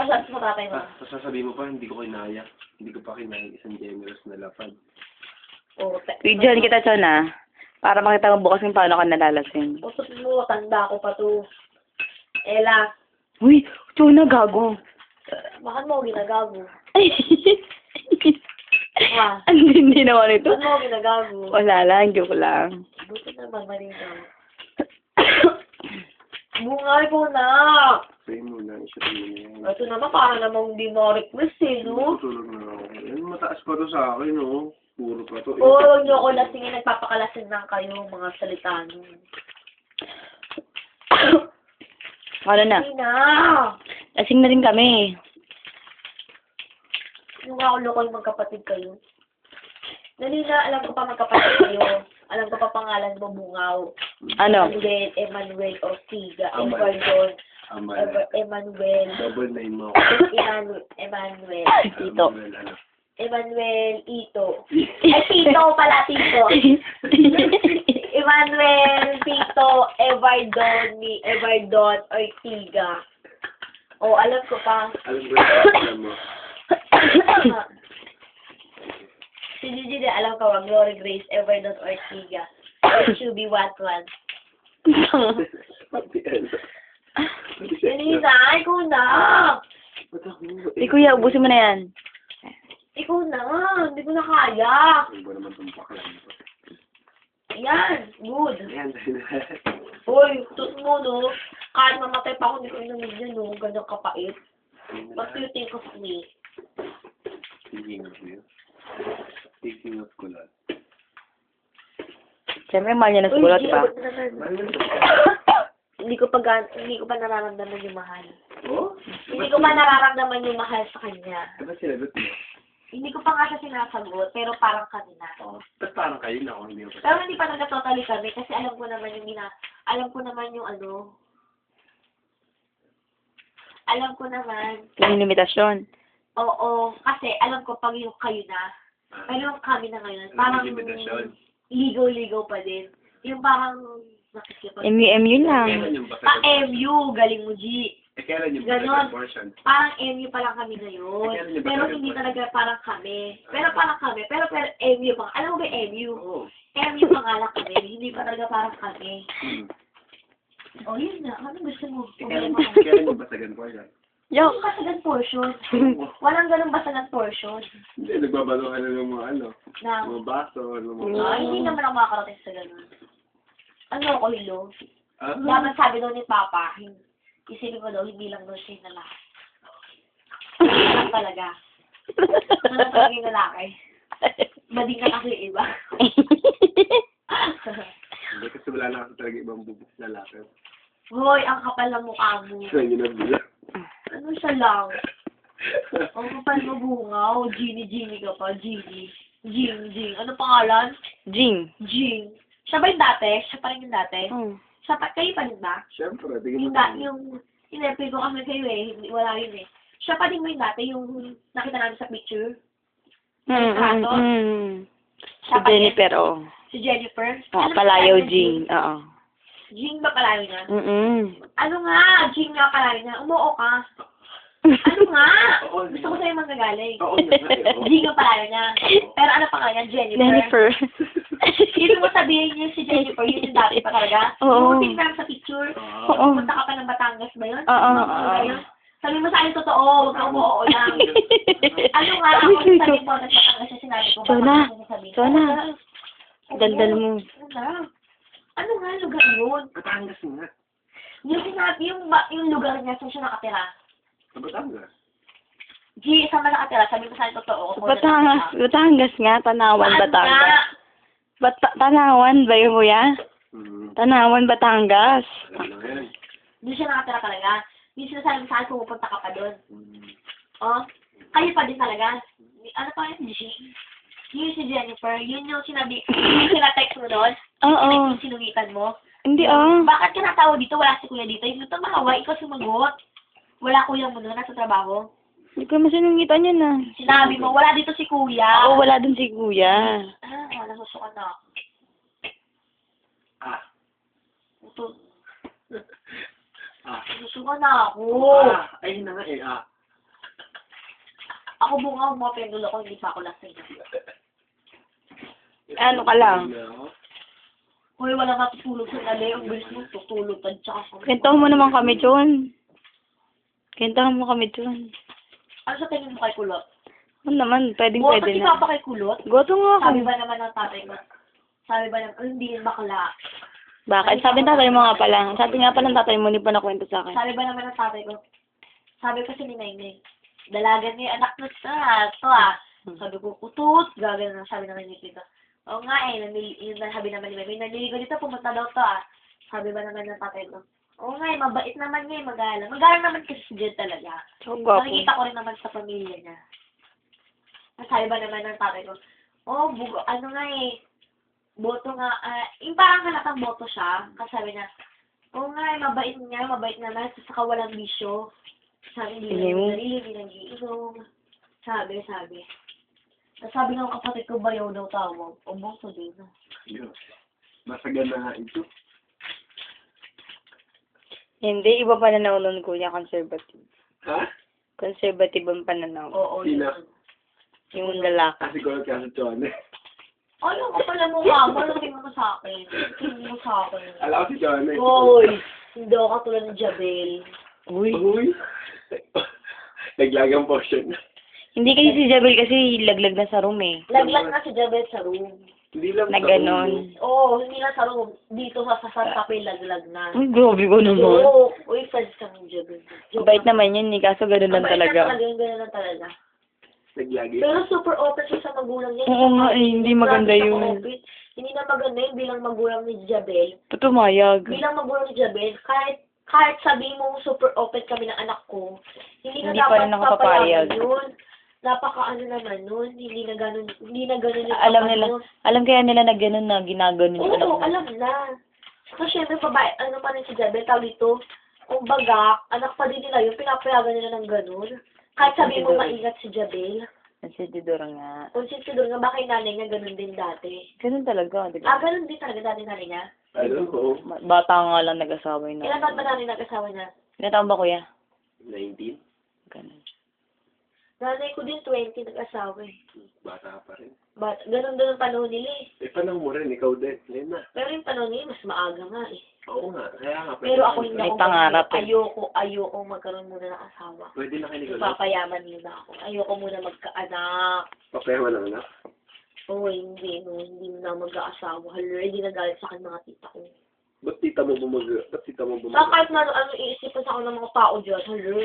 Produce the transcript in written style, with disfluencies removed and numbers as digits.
sabi sa tatay mo? Sasabihin mo pa, hindi ko kinaya. Hindi ko pa kinaya isang generous na lapad. Videohan kita, Chona. Para makita mo bukas kung paano ka nalalasing. Usap mo, tanda ko pa to. Ella. Uy, Chona, gago. Bakit mo ako ginagago? Ay. Ah. Hindi naman ito. Bakit mo ako ginagago? Wala lang, joke lang. Buti naman malinaw. Bungay ko na! Say mo na, isa mo na yan. Ito naman, parang namang hindi mo request eh, no? Tutulog na ako. Yan, mataas pa to sa akin, no? Puro pa to. Oo, huwag niyo ako lasingin, nagpapakalasin lang kayo, mga salita nyo. Ano na? Hindi na! Lasing na rin kami. Yung ako loko yung magkapatid kayo. Dali na, alam ko pa magkapatid kayo. Alam ko pa pangalan mo, Bungaw. Ano? Emmanuel Ortiga, Amal. Everton, Amal. Emmanuel, Double name mo ako. Emmanuel, Tito. Ano? Emmanuel Ito. Ay, Tito pala, Tito. Emmanuel Tito Evardon Ortiga. Oh, alam ko pa. Alam mo. Si Gigi din, alam ko, Glory Grace Evardon Ortiga. HUB Watwan. Elisa, ikaw na! Di kuya, ubusin mo na yan. Ikaw na! Hindi ko na kaya! Ano ba naman itong bakla nito? Yan! Good! Ayan, dahil Hoy, tut mo, no? Kahit mamatay pa ako, hindi ko inumin yun, no? Ganyang kapait. What do you think of me? Speaking of you. Speaking of kulat. Siyempre, mahal niya ng kulot, di ba? Hindi ko pa nararamdaman yung mahal. Oh? Hindi ko pa nararamdaman yung mahal sa kanya. Diba sinagot mo? Hindi ko pa nga siya sinasagot, pero parang kanina. Oo. Ba't parang kayo na ako hindi ko Pero hindi pa nagka-totally kami kasi alam ko naman yung alam ko naman, Yung limitasyon. oo, kasi alam ko pag yung kayo na, pero yung kami na ngayon, parang limitasyon. ligaw-ligaw pa din. Yung parang, nakikipag... MU lang. Kailan yung basta MU, galing mo, G. Kailan yung Ganon. basta portion? Parang MU pa lang kami ngayon. Pero hindi talaga parang kami. Pero parang kami. Pero MU pa. Alam mo ba MU? Oo. MU pa nga lang kami. Hindi pa talaga parang kami. O, yun na. Ano gusto mo? Kailan yung basagan portion? Yung basagan portion. Walang ganun basagan portion. Hindi, nagbabaluhan na ng mga ano. Na, Mga baso, ng mga... hindi naman ako makakarating sa ganun. Ano ako, Hilo? Ah? Dapat sabi daw ni Papa, isipin ko daw, hindi lang daw siya na lahat. Hindi lang talaga. Ano lang talaga yung lalaki? Mading na kasi yung iba. Hindi kasi wala na kasi talaga ibang bubuk lalaki. Hoy, ang kapal ng mukha mo. Siya yung ginabila. Ano siya lang? Ang kapal mo bungaw. Genie ka pa. Genie. Jing. Ano pangalan? Jing. Jing. Siya ba yung dati? Siya pa rin yung dati? Siya pa, kayo pa rin ba? Siyempre, tingin Yung, mo. yung in-apply ko kami kayo eh. Wala yun eh. Siya pa din mo yung dati, yung nakita namin sa picture. Si Jennifer, oh. Si Jennifer. Oo, Ano Palayaw ba Jing. Oo. Jing ba palayo niya? Ano nga? Jing nga palayo niya. Umuo ka. Ano nga? Oo, Gusto ko sa'yo manggagaling. Oo, Jing nga palayo niya. Pero ano pa nga niya? Jennifer. Ibig mo sabihin niya si Jennifer, yun yung dati pa talaga? Oo. Yung tingnan sa picture. Oo. Punta ka pa ng Batangas ba yun? Oo. Sabi mo sa akin totoo, huwag ka umuo lang. Ano nga, ako sabi mo, nagpatangas siya, sinabi ko, Chona. Daldal mo. Ano nga lugar yun? Batangas nga. Yung sinabi, yung lugar niya, saan siya nakatira? Sa Batangas. G, saan ba nakatira? Sabi mo sa akin totoo. Batangas nga. Tanawan, Batangas. Tanawan ba yun, kuya? Tanawan, Batangas. Alam na yan. Doon siya nakatira talaga. Yung sinasabi mo sa akin, pumupunta ka pa doon. Oh, kayo pa din talaga. Ano pa yun, G? Yun si Jennifer, yun yung sinabi, yung sinatext mo doon. Oo. Yung sinungitan mo. Hindi, Bakit ka natawa dito? Wala si kuya dito. Yung ito mahawa, ikaw sumagot. Wala kuya mo doon, nasa trabaho. Hindi ko masinungitan yun, ah. Sinabi mo, wala dito si kuya. Oo, wala dun si kuya. Nasusukan na ako. Nasusukan na ako. Ay, na nga eh, Ako bunga, mga pendulo ko, hindi pa ako lasing. Ano ka lang? Hoy, wala matutulog sa nali. Ang bilis mo, tutulog ka tsaka. Kwentahan mo naman kami, Chon. Kwentahan mo kami, Chon. Ano sa tingin mo kay Kulot? Ano naman, pwede Boto si na. Papa kay Kulot? Goto nga Sabi ako. ba naman ng tatay mo? Sabi ba naman, hindi yun bakla. Bakit? Sabi ng tatay mo nga pala. Sabi nga pala ng tatay mo, hindi pa nakwento sa akin. Sabi ba naman ng tatay ko? Sabi kasi ni Nainay, dalagan niya yung anak na to ah. Sabi ko, utut, gagawin na, sabi naman ni Tito. Oo nga eh, yun na sabi naman ni Mami, naliligo dito, pumunta daw to ah. Sabi ba naman ng tatay ko? Oo nga eh, mabait naman niya eh, magalang. Magalang naman kasi si Jed talaga. So, gwapo. Nakikita ko rin naman sa pamilya niya. Sabi ba naman ng tatay ko, oh, ano nga eh, boto nga, yung parang halatang boto siya, kasi sabi niya, oo nga eh, mabait naman, saka walang bisyo. Sabi, hindi nag-iinom. Sabi. Tapos sabi ng kapatid ko, bayaw daw tawag. O, boto din. Ayun. Masagana ito. Hindi, iba pananaw nun, kuya, conservative. Ha? Conservative ang pananaw. Oo, Sino? Yung lalaki. Kasi ko lang kasi Chone. Ano ka pala mo nga? Tingin mo sa akin. Tingin mo sa akin. Alam ko si Chone. Hoy! Hindi ako katulad ni Jabel. Uy. Uy. Naglagang portion. Hindi kasi si Jabel kasi laglag na sa room eh. Laglag na si Jabel sa room. Hindi lang Na ganon. Oo, hindi na sa room. Dito sa Kape, laglag na. Uy, grabe ko naman. Oo. Uy, fans ka ng Jabel. Bait naman yun eh, kaso ganun lang talaga. Ganun lang talaga. Naglagi. Pero super open siya sa magulang niya. Oo nga eh, hindi maganda Grabe siya yun. ka-open. Hindi na maganda yun bilang magulang ni Jabel. Tutumayag. Bilang magulang ni Jabel, kahit sabihin mo super open kami ng anak ko, hindi na Hindi pa rin dapat ako papayag. papayagan yun. Napaka-ano naman nun, hindi na ganun yung Alam papa nila, nun. alam kaya nila na ganun na ginaganon yung anak Oo, mo. alam na. So, syempre, babae, ano pa rin si Jabel, tawag dito, kumbaga, anak pa din nila yun, pinapayagan nila ng ganun. Kahit sabihin mo maingat si Jabel, Consididor nga. consider nga, baka yung nanay niya ganun din dati. Ganun talaga, di ba? Ganun din talaga dati nanay niya. Alam ko. Bata nga lang nag-asawa yun. Ilan taon ba nanay nag-asawa niya? Ilan taon ba, kuya? 19. Ganun. Nanay ko din 20 nag-asawa eh. Bata pa rin. But, ganun din ang panahon nila eh. Panang mo rin. Ikaw din. Yan na. Pero yung panahon nila, mas maaga nga eh. Oo nga. Kaya nga. Pero ako hindi May ako, pangarap eh. ayoko magkaroon muna ng asawa. Pwede na kayo nigulat. Papayaman muna ako. Ayoko muna magkaanak. Papayaman lang na. Oo, hindi na mag-aasawa. Hala, hindi nagalit sa akin mga tita ko. Ba't tita mo bumag... Saka kahit na ano iisipan sa akin ng mga tao dyan, hala.